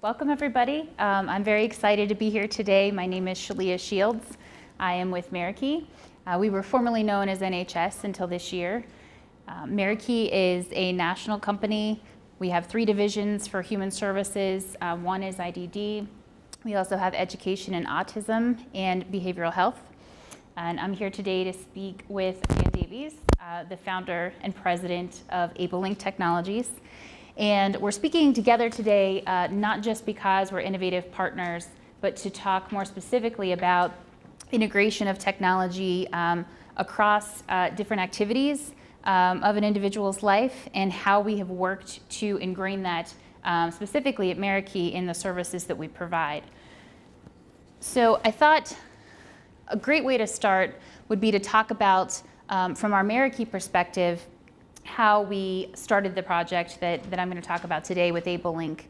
Welcome everybody. I'm very excited to be here today. My name is Shaleea Shields. I am with Meraki. We were formerly known as NHS until this year. Meraki is a national company. We have 3 divisions for human services. One is IDD. We also have education and autism and behavioral health. And I'm here today to speak with Davies, the founder and president of AbleLink Technologies. And we're speaking together today, not just because we're innovative partners, but to talk more specifically about integration of technology across different activities of an individual's life and how we have worked to ingrain that specifically at Meraki in the services that we provide. So I thought a great way to start would be to talk about, from our Meraki perspective, how we started the project that I'm going to talk about today with AbleLink.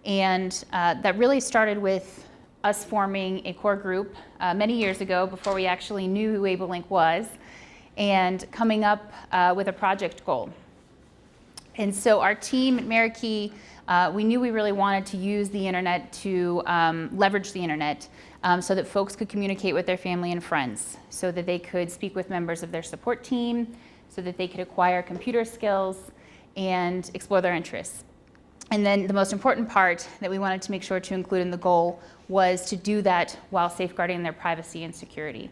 And that really started with us forming a core group many years ago before we actually knew who AbleLink was, and coming up with a project goal. And so our team at Meraki, we knew we really wanted to use the internet to leverage the internet so that folks could communicate with their family and friends, so that they could speak with members of their support team, so that they could acquire computer skills and explore their interests. And then the most important part that we wanted to make sure to include in the goal was to do that while safeguarding their privacy and security.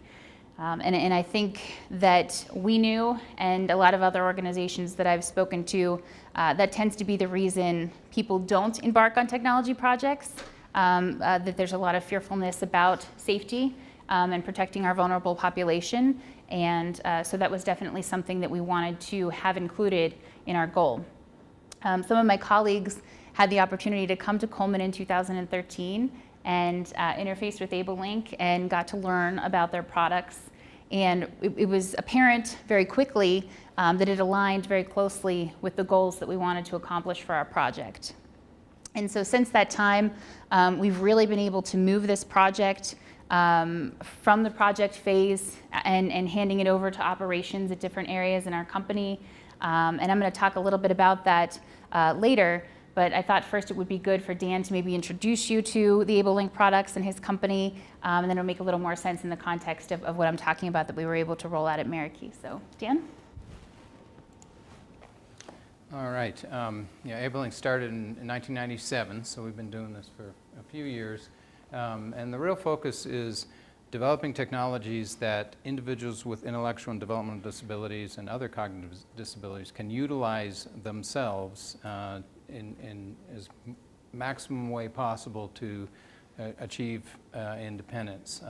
And I think that we knew, and a lot of other organizations that I've spoken to, that tends to be the reason people don't embark on technology projects, that there's a lot of fearfulness about safety and protecting our vulnerable population. And so that was definitely something that we wanted to have included in our goal. Some of my colleagues had the opportunity to come to Coleman in 2013 and interface with AbleLink and got to learn about their products. And it was apparent very quickly that it aligned very closely with the goals that we wanted to accomplish for our project. And so since that time, we've really been able to move this project from the project phase and handing it over to operations at different areas in our company. And I'm going to talk a little bit about that later, but I thought first it would be good for Dan to maybe introduce you to the AbleLink products and his company, and then it'll make a little more sense in the context of what I'm talking about that we were able to roll out at Meraki. So, Dan? All right. AbleLink started in 1997, so we've been doing this for a few years. And the real focus is developing technologies that individuals with intellectual and developmental disabilities and other cognitive disabilities can utilize themselves in as maximum way possible to achieve independence.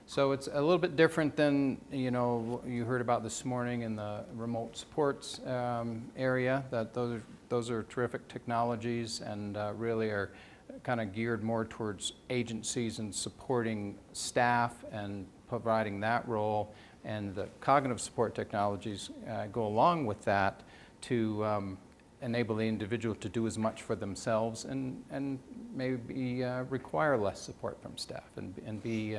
So it's a little bit different than you heard about this morning in the remote supports area. That those are terrific technologies and really are kind of geared more towards agencies and supporting staff and providing that role. And the cognitive support technologies go along with that to enable the individual to do as much for themselves and maybe require less support from staff and be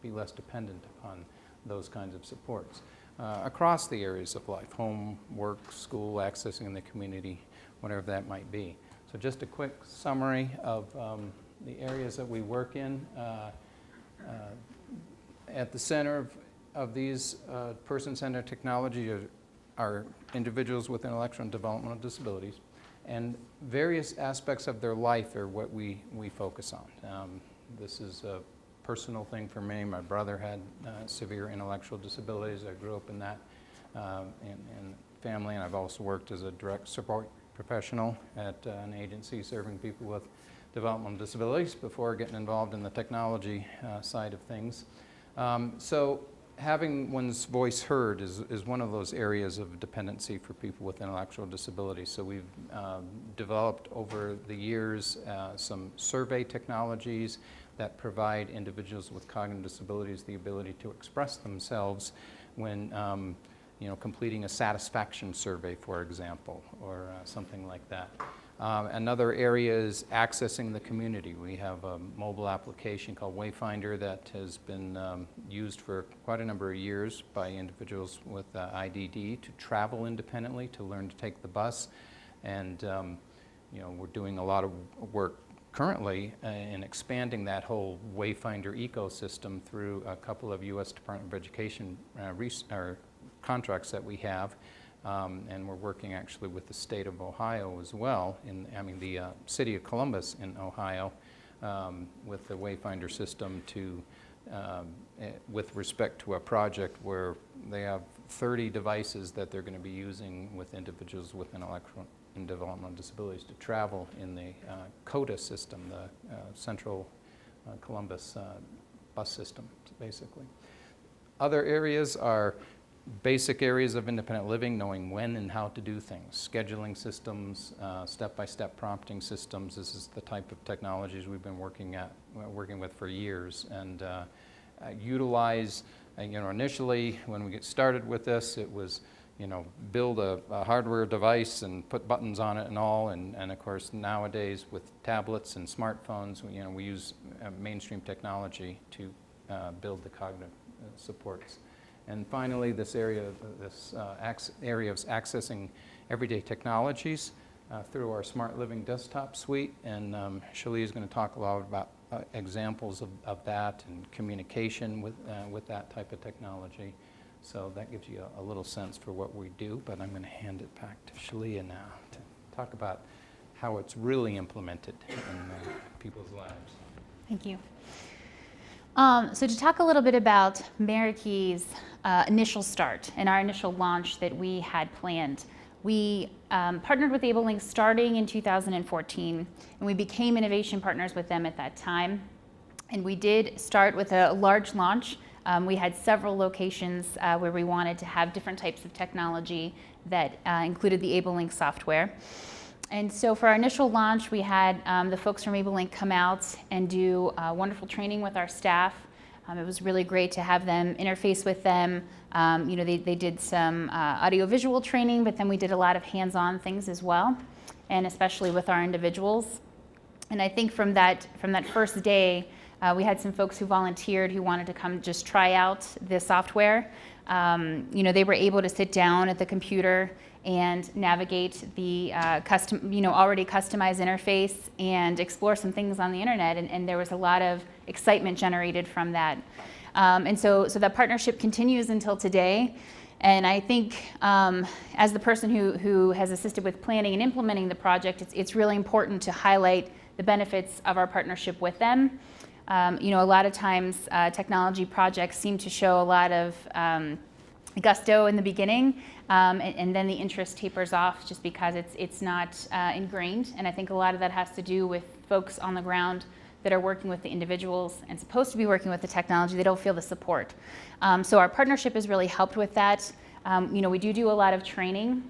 less dependent upon those kinds of supports across the areas of life: home, work, school, accessing the community, whatever that might be. So just a quick summary of the areas that we work in. At the center of these person-centered technology are individuals with intellectual and developmental disabilities, and various aspects of their life are what we focus on. This is a personal thing for me. My brother had severe intellectual disabilities. I grew up in that in family, and I've also worked as a direct support professional at an agency serving people with developmental disabilities before getting involved in the technology side of things. So having one's voice heard is one of those areas of dependency for people with intellectual disabilities. So we've developed over the years some survey technologies that provide individuals with cognitive disabilities the ability to express themselves when completing a satisfaction survey, for example, or something like that. Another area is accessing the community. We have a mobile application called Wayfinder that has been used for quite a number of years by individuals with IDD to travel independently, to learn to take the bus. And we're doing a lot of work currently in expanding that whole Wayfinder ecosystem through a couple of U.S. Department of Education contracts that we have. And we're working actually with the state of Ohio as well, the city of Columbus in Ohio, with the Wayfinder system with respect to a project where they have 30 devices that they're going to be using with individuals with intellectual and developmental disabilities to travel in the CODA system, the Central Columbus bus system, basically. Other areas are basic areas of independent living, knowing when and how to do things, scheduling systems, step-by-step prompting systems. This is the type of technologies we've been working with for years, and utilize. Initially, when we get started with this, it was, build a hardware device and put buttons on it and all, and of course nowadays with tablets and smartphones, we use mainstream technology to build the cognitive supports. And finally, this area of accessing everyday technologies through our Smart Living desktop suite, and Shaleea is going to talk a lot about examples of that and communication with that type of technology. So that gives you a little sense for what we do, but I'm going to hand it back to Shaleea now to talk about how it's really implemented in people's lives. Thank you. So to talk a little bit about Mericky's initial start and our initial launch that we had planned. We partnered with AbleLink starting in 2014, and we became innovation partners with them at that time. And we did start with a large launch. We had several locations where we wanted to have different types of technology that included the AbleLink software. And so for our initial launch, we had the folks from AbleLink come out and do wonderful training with our staff. It was really great to have them interface with them. They did some audio-visual training, but then we did a lot of hands-on things as well, and especially with our individuals. And I think from that first day, we had some folks who volunteered who wanted to come just try out the software. They were able to sit down at the computer and navigate the already customized interface and explore some things on the internet, and there was a lot of excitement generated from that. And so that partnership continues until today. And I think as the person who has assisted with planning and implementing the project, it's really important to highlight the benefits of our partnership with them. A lot of times technology projects seem to show a lot of gusto in the beginning, and then the interest tapers off just because it's not ingrained. And I think a lot of that has to do with folks on the ground that are working with the individuals and supposed to be working with the technology. They don't feel the support. So our partnership has really helped with that. We do a lot of training,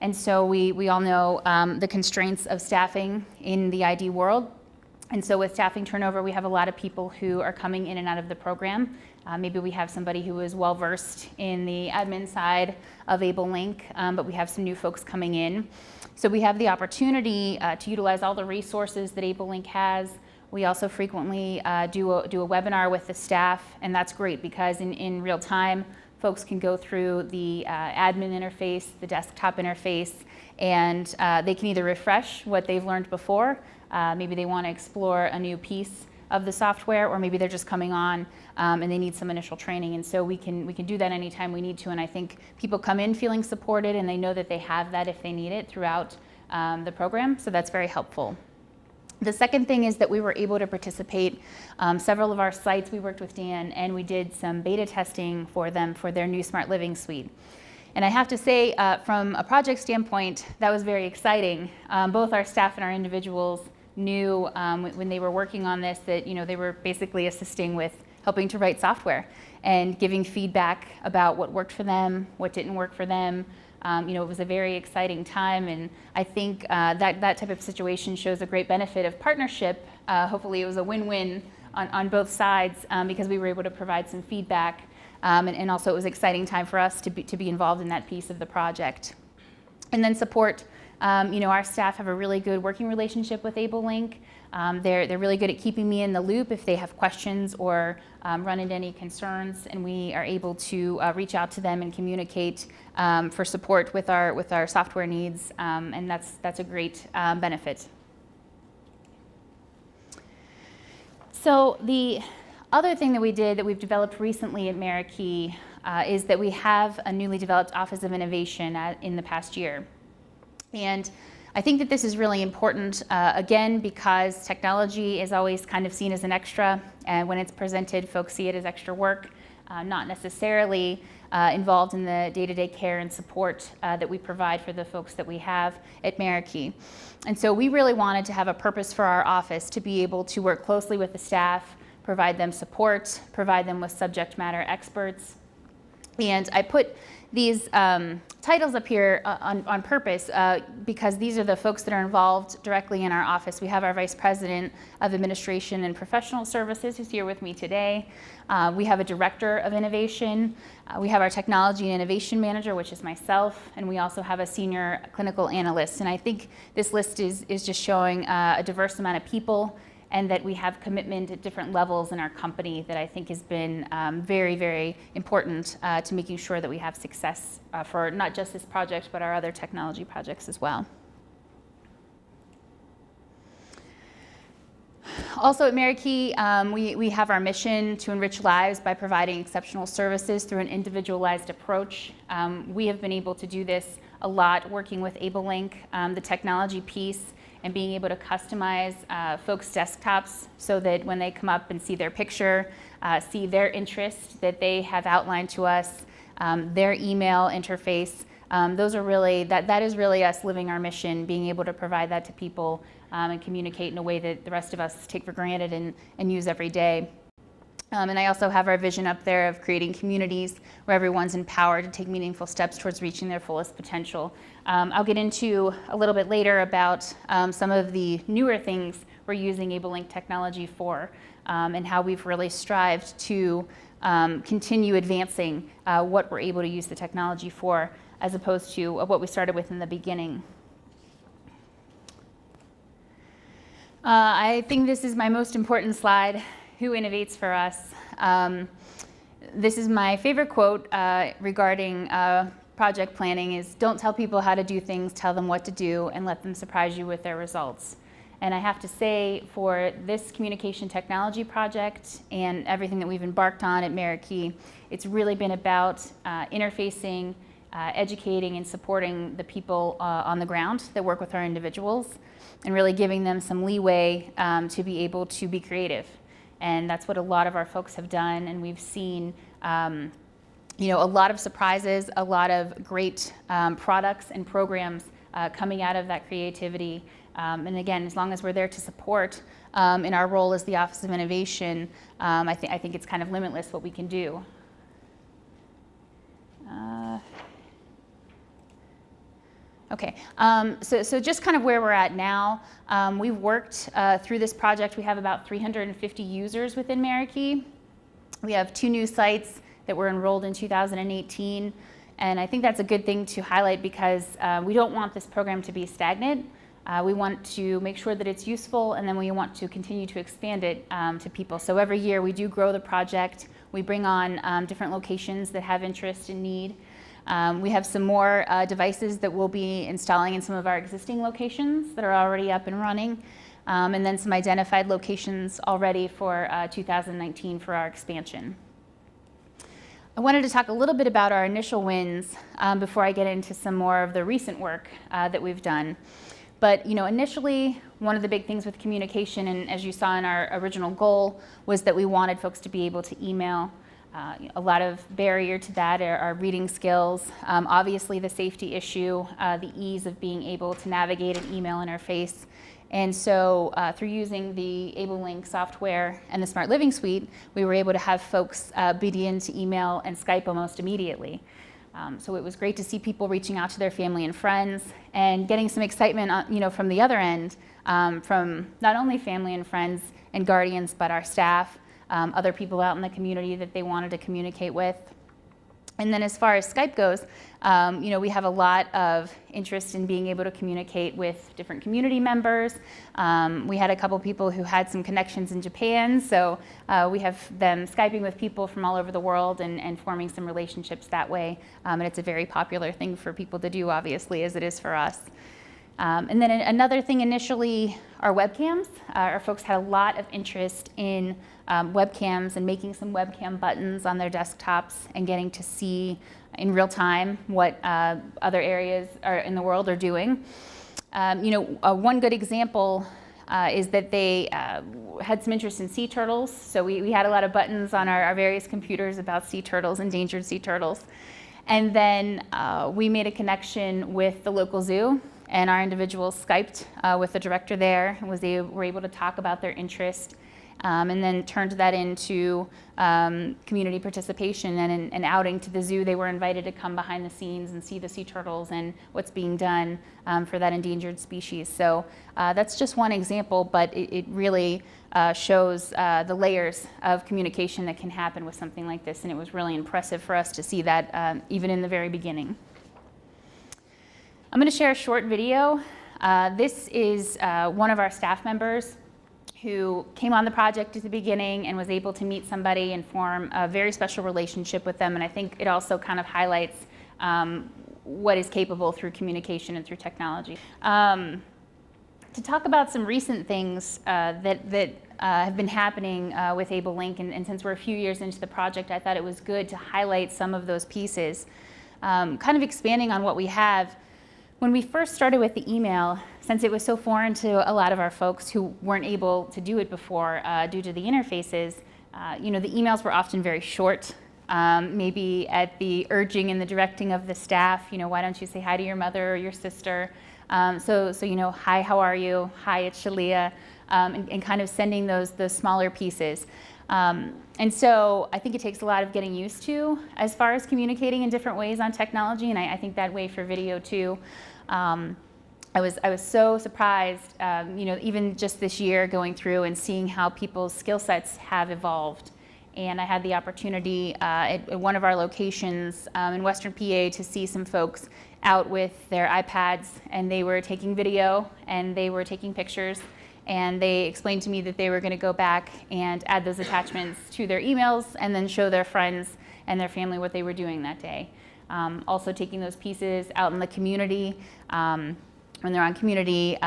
and so we all know the constraints of staffing in the ID world. And so with staffing turnover, we have a lot of people who are coming in and out of the program. Maybe we have somebody who is well-versed in the admin side of AbleLink, but we have some new folks coming in. So we have the opportunity to utilize all the resources that AbleLink has. We also frequently do a webinar with the staff, and that's great because in real time, folks can go through the admin interface, the desktop interface, and they can either refresh what they've learned before. Maybe they want to explore a new piece of the software, or maybe they're just coming on and they need some initial training. And so we can do that anytime we need to. And I think people come in feeling supported, and they know that they have that if they need it throughout the program. So that's very helpful. The second thing is that we were able to participate. Several of our sites, we worked with Dan, and we did some beta testing for them for their new Smart Living suite. And I have to say, from a project standpoint, that was very exciting. Both our staff and our individuals knew when they were working on this that they were basically assisting with helping to write software and giving feedback about what worked for them, what didn't work for them. It was a very exciting time, and I think that type of situation shows a great benefit of partnership. Hopefully it was a win-win on both sides because we were able to provide some feedback, and also it was an exciting time for us to be involved in that piece of the project. And then support. Our staff have a really good working relationship with AbleLink. They're really good at keeping me in the loop if they have questions or run into any concerns, and we are able to reach out to them and communicate for support with our software needs, and that's a great benefit. So the other thing that we did that we've developed recently at Marikey is that we have a newly developed Office of Innovation in the past year. And I think that this is really important, again, because technology is always kind of seen as an extra, and when it's presented, folks see it as extra work, not necessarily involved in the day-to-day care and support that we provide for the folks that we have at Marikey. And so we really wanted to have a purpose for our office to be able to work closely with the staff, provide them support, provide them with subject matter experts. And I put these titles up here on purpose because these are the folks that are involved directly in our office. We have our Vice President of Administration and Professional Services who's here with me today. We have a Director of Innovation. We have our Technology and Innovation Manager, which is myself, and we also have a Senior Clinical Analyst. And I think this list is just showing a diverse amount of people, and that we have commitment at different levels in our company that I think has been very, very important to making sure that we have success for not just this project, but our other technology projects as well. Also at Marikey, we have our mission to enrich lives by providing exceptional services through an individualized approach. We have been able to do this a lot working with AbleLink, the technology piece, and being able to customize folks' desktops so that when they come up and see their picture, see their interest that they have outlined to us, their email interface, those are really, that is really us living our mission, being able to provide that to people and communicate in a way that the rest of us take for granted and use every day. And I also have our vision up there of creating communities where everyone's empowered to take meaningful steps towards reaching their fullest potential. I'll get into a little bit later about some of the newer things we're using AbleLink technology for and how we've really strived to continue advancing what we're able to use the technology for as opposed to what we started with in the beginning. I think this is my most important slide. Who innovates for us? This is my favorite quote regarding project planning is, don't tell people how to do things, tell them what to do and let them surprise you with their results. And I have to say for this communication technology project and everything that we've embarked on at Marikey, it's really been about interfacing, educating and supporting the people on the ground that work with our individuals and really giving them some leeway to be able to be creative. And that's what a lot of our folks have done, and we've seen a lot of surprises, a lot of great products and programs coming out of that creativity. And again, as long as we're there to support in our role as the Office of Innovation, I think it's kind of limitless what we can do. Okay, so just kind of where we're at now, we've worked through this project. We have about 350 users within Marikey. We have 2 new sites that were enrolled in 2018, and I think that's a good thing to highlight because we don't want this program to be stagnant. We want to make sure that it's useful, and then we want to continue to expand it to people. So every year we do grow the project. We bring on different locations that have interest and need. We have some more devices that we'll be installing in some of our existing locations that are already up and running, and then some identified locations already for 2019 for our expansion. I wanted to talk a little bit about our initial wins before I get into some more of the recent work that we've done. But initially, one of the big things with communication, and as you saw in our original goal, was that we wanted folks to be able to email. A lot of barrier to that are reading skills, obviously the safety issue, the ease of being able to navigate an email interface. And so through using the AbleLink software and the Smart Living Suite, we were able to have folks begin to email and Skype almost immediately. So it was great to see people reaching out to their family and friends and getting some excitement from the other end, from not only family and friends and guardians, but our staff, other people out in the community that they wanted to communicate with. And then as far as Skype goes, we have a lot of interest in being able to communicate with different community members. We had a couple people who had some connections in Japan, so we have them Skyping with people from all over the world and forming some relationships that way. And it's a very popular thing for people to do, obviously, as it is for us. And then another thing initially, our webcams. Our folks had a lot of interest in webcams and making some webcam buttons on their desktops and getting to see in real time what other areas in the world are doing. One good example is that they had some interest in sea turtles. So we had a lot of buttons on our various computers about sea turtles, endangered sea turtles. And then we made a connection with the local zoo, and our individuals Skyped with the director there and were able to talk about their interest, and then turned that into community participation and an outing to the zoo. They were invited to come behind the scenes and see the sea turtles and what's being done for that endangered species. So that's just one example, but it really shows the layers of communication that can happen with something like this, and it was really impressive for us to see that even in the very beginning. I'm going to share a short video. This is one of our staff members who came on the project at the beginning and was able to meet somebody and form a very special relationship with them. And I think it also kind of highlights what is capable through communication and through technology. To talk about some recent things that have been happening with AbleLink, and since we're a few years into the project, I thought it was good to highlight some of those pieces. Kind of expanding on what we have. When we first started with the email, since it was so foreign to a lot of our folks who weren't able to do it before due to the interfaces, the emails were often very short, maybe at the urging and the directing of the staff. Why don't you say hi to your mother or your sister? So hi, how are you? Hi, it's Shaleea, and kind of sending those smaller pieces. And so I think it takes a lot of getting used to as far as communicating in different ways on technology, and I think that way for video too. I was so surprised, even just this year going through and seeing how people's skill sets have evolved. And I had the opportunity at one of our locations in Western PA to see some folks out with their iPads, and they were taking video and they were taking pictures. And they explained to me that they were going to go back and add those attachments to their emails and then show their friends and their family what they were doing that day. Also taking those pieces out in the community, when they're on community,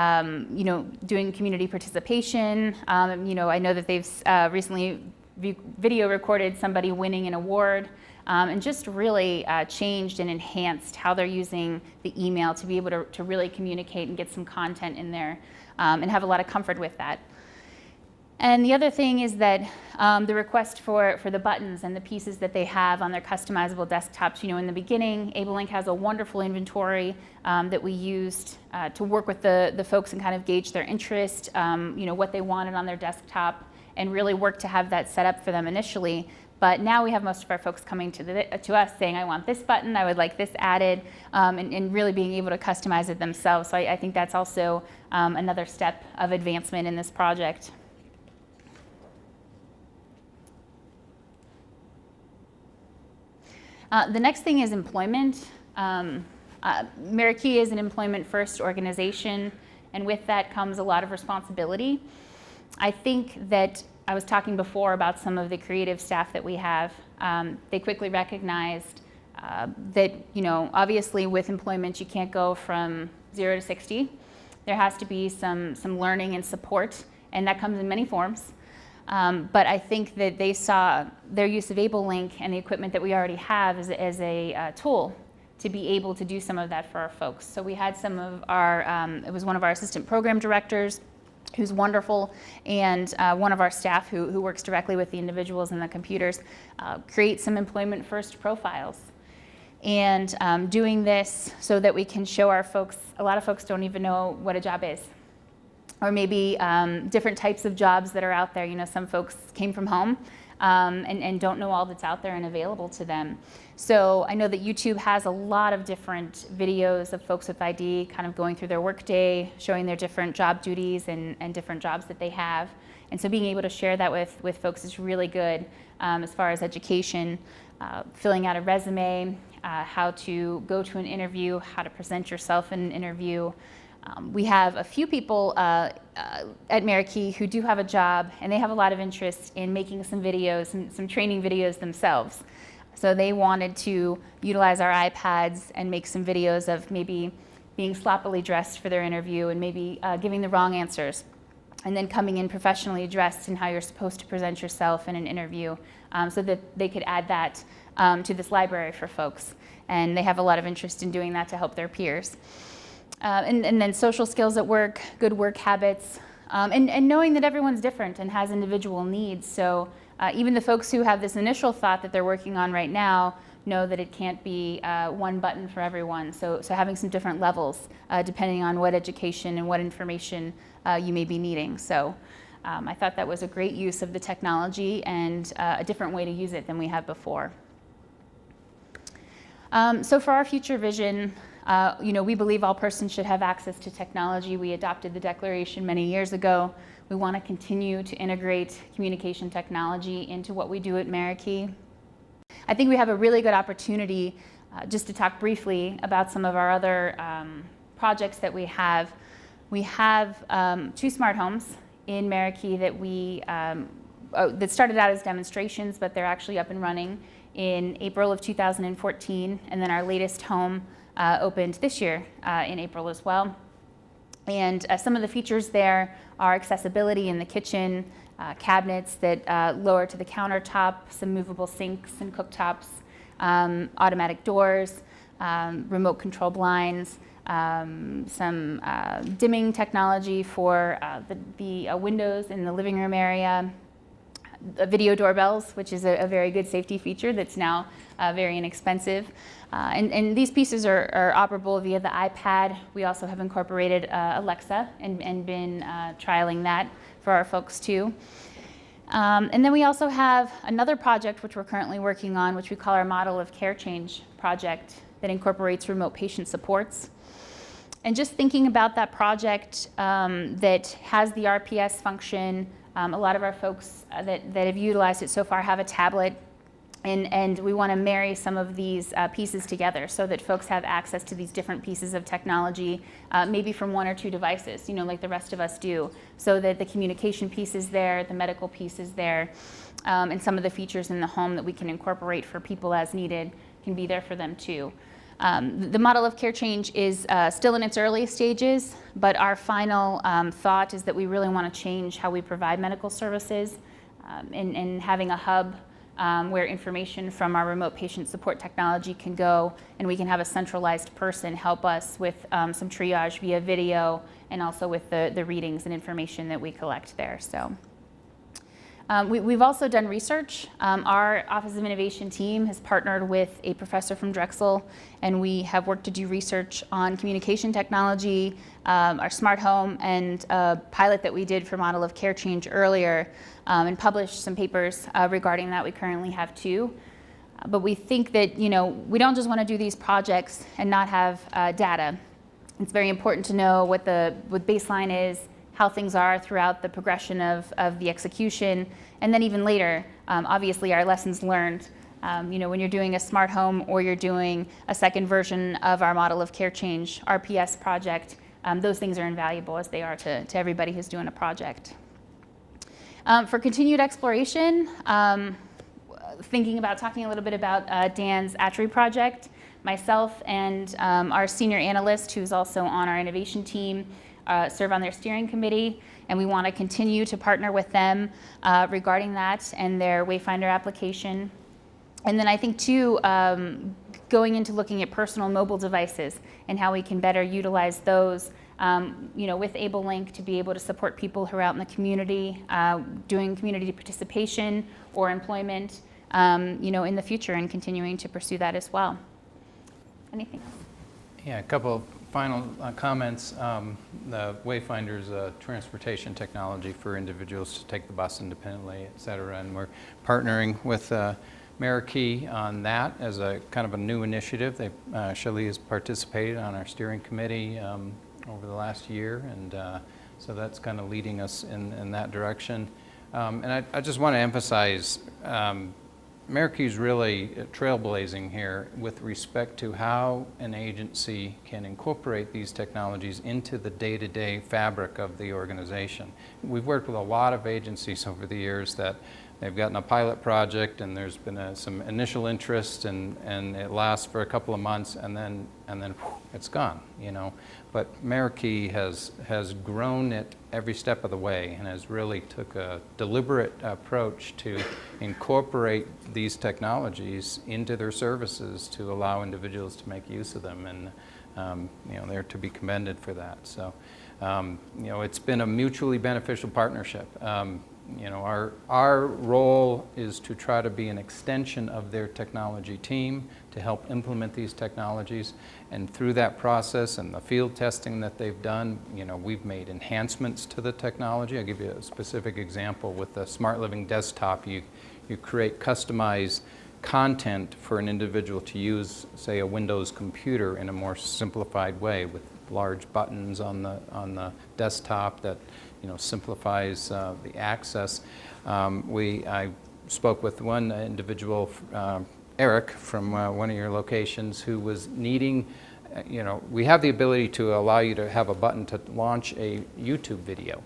doing community participation. I know that they've recently video recorded somebody winning an award, and just really changed and enhanced how they're using the email to be able to really communicate and get some content in there, and have a lot of comfort with that. And the other thing is that the request for the buttons and the pieces that they have on their customizable desktops. In the beginning, AbleLink has a wonderful inventory that we used to work with the folks and kind of gauge their interest, what they wanted on their desktop, and really work to have that set up for them initially. But now we have most of our folks coming to us saying, I want this button, I would like this added, and really being able to customize it themselves. So I think that's also another step of advancement in this project. The next thing is employment. Marikey is an employment-first organization, and with that comes a lot of responsibility. I think that I was talking before about some of the creative staff that we have. They quickly recognized that, obviously with employment you can't go from 0 to 60. There has to be some learning and support, and that comes in many forms. But I think that they saw their use of AbleLink and the equipment that we already have as a tool to be able to do some of that for our folks. So we had some of our, it was one of our assistant program directors who's wonderful, and one of our staff who works directly with the individuals and the computers, create some employment first profiles. And doing this so that we can show our folks, a lot of folks don't even know what a job is. Or maybe different types of jobs that are out there. Some folks came from home and don't know all that's out there and available to them. So I know that YouTube has a lot of different videos of folks with ID kind of going through their workday, showing their different job duties and different jobs that they have. And so being able to share that with folks is really good as far as education, filling out a resume, how to go to an interview, how to present yourself in an interview. We have a few people at Marikey who do have a job, and they have a lot of interest in making some videos, some training videos themselves. So they wanted to utilize our iPads and make some videos of maybe being sloppily dressed for their interview and maybe giving the wrong answers, and then coming in professionally dressed in how you're supposed to present yourself in an interview, so that they could add that to this library for folks. And they have a lot of interest in doing that to help their peers. And then social skills at work, good work habits, and knowing that everyone's different and has individual needs. So even the folks who have this initial thought that they're working on right now know that it can't be one button for everyone. So having some different levels depending on what education and what information you may be needing. So I thought that was a great use of the technology and a different way to use it than we have before. So for our future vision, we believe all persons should have access to technology. We adopted the declaration many years ago. We want to continue to integrate communication technology into what we do at Marikey. I think we have a really good opportunity just to talk briefly about some of our other projects that we have. We have 2 smart homes in Marikey that started out as demonstrations, but they're actually up and running in April of 2014, and then our latest home opened this year in April as well. And some of the features there are accessibility in the kitchen, cabinets that lower to the countertop, some movable sinks and cooktops, automatic doors, remote control blinds, some dimming technology for the windows in the living room area, video doorbells, which is a very good safety feature that's now very inexpensive. And these pieces are operable via the iPad. We also have incorporated Alexa and been trialing that for our folks too. And then we also have another project which we're currently working on, which we call our Model of Care Change project, that incorporates remote patient supports. And just thinking about that project that has the RPS function, a lot of our folks that have utilized it so far have a tablet, and we want to marry some of these pieces together so that folks have access to these different pieces of technology, maybe from 1 or 2 devices, like the rest of us do, so that the communication piece is there, the medical piece is there, and some of the features in the home that we can incorporate for people as needed can be there for them too. The Model of Care Change is still in its early stages, but our final thought is that we really want to change how we provide medical services, and having a hub where information from our remote patient support technology can go, and we can have a centralized person help us with some triage via video, and also with the readings and information that we collect there. So. We've also done research. Our Office of Innovation team has partnered with a professor from Drexel, and we have worked to do research on communication technology, our smart home, and a pilot that we did for Model of Care Change earlier, and published some papers regarding that. We currently have 2. But we think that we don't just want to do these projects and not have data. It's very important to know what baseline is, how things are throughout the progression of the execution, and then even later, obviously our lessons learned. When you're doing a smart home or you're doing a second version of our Model of Care Change RPS project, those things are invaluable as they are to everybody who's doing a project. For continued exploration, thinking about talking a little bit about Dan's Atri project, myself and our senior analyst, who's also on our innovation team, serve on their steering committee, and we want to continue to partner with them regarding that and their Wayfinder application. And then I think too, going into looking at personal mobile devices and how we can better utilize those, with AbleLink to be able to support people who are out in the community, doing community participation or employment, in the future, and continuing to pursue that as well. Anything else? Yeah, a couple final comments. The Wayfinder is a transportation technology for individuals to take the bus independently, et cetera, and we're partnering with Marikey on that as a kind of a new initiative. Shaleea has participated on our steering committee over the last year, and so that's kind of leading us in that direction. And I just want to emphasize Marikey is really trailblazing here with respect to how an agency can incorporate these technologies into the day-to-day fabric of the organization. We've worked with a lot of agencies over the years that they've gotten a pilot project, and there's been some initial interest, and it lasts for a couple of months, and then whew, it's gone, you know. But Marikey has grown it every step of the way, and has really took a deliberate approach to incorporate these technologies into their services to allow individuals to make use of them, and you know, they're to be commended for that. So you know, it's been a mutually beneficial partnership. You know, our role is to try to be an extension of their technology team to help implement these technologies, and through that process and the field testing that they've done, you know, we've made enhancements to the technology. I'll give you a specific example. With the Smart Living desktop, you create customized content for an individual to use, say, a Windows computer in a more simplified way, with large buttons on the desktop that, you know, simplifies the access. I spoke with one individual, Eric, from one of your locations, who was needing, you know, we have the ability to allow you to have a button to launch a YouTube video.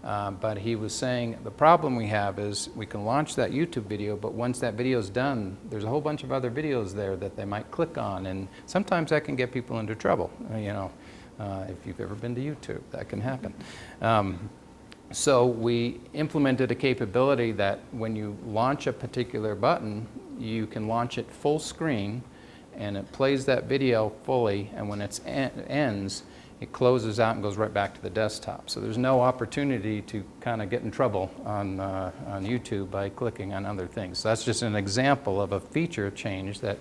But he was saying the problem we have is we can launch that YouTube video, but once that video is done, there's a whole bunch of other videos there that they might click on, and sometimes that can get people into trouble. You know, if you've ever been to YouTube, that can happen. So we implemented a capability that when you launch a particular button, you can launch it full screen, and it plays that video fully, and when it ends, it closes out and goes right back to the desktop. So there's no opportunity to kind of get in trouble on YouTube by clicking on other things. So that's just an example of a feature change that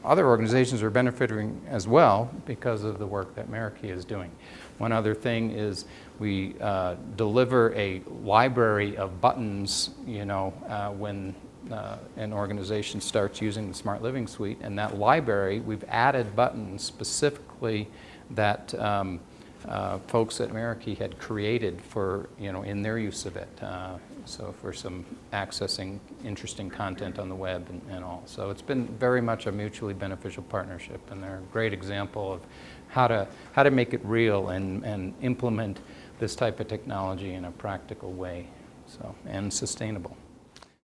other organizations are benefiting as well because of the work that Marikey is doing. One other thing is we deliver a library of buttons, you know, when an organization starts using the Smart Living Suite, and that library, we've added buttons specifically that folks at Marikey had created for, you know, in their use of it. So for some accessing interesting content on the web and all. So it's been very much a mutually beneficial partnership, and they're a great example of how to make it real and implement this type of technology in a practical way, so, and sustainable.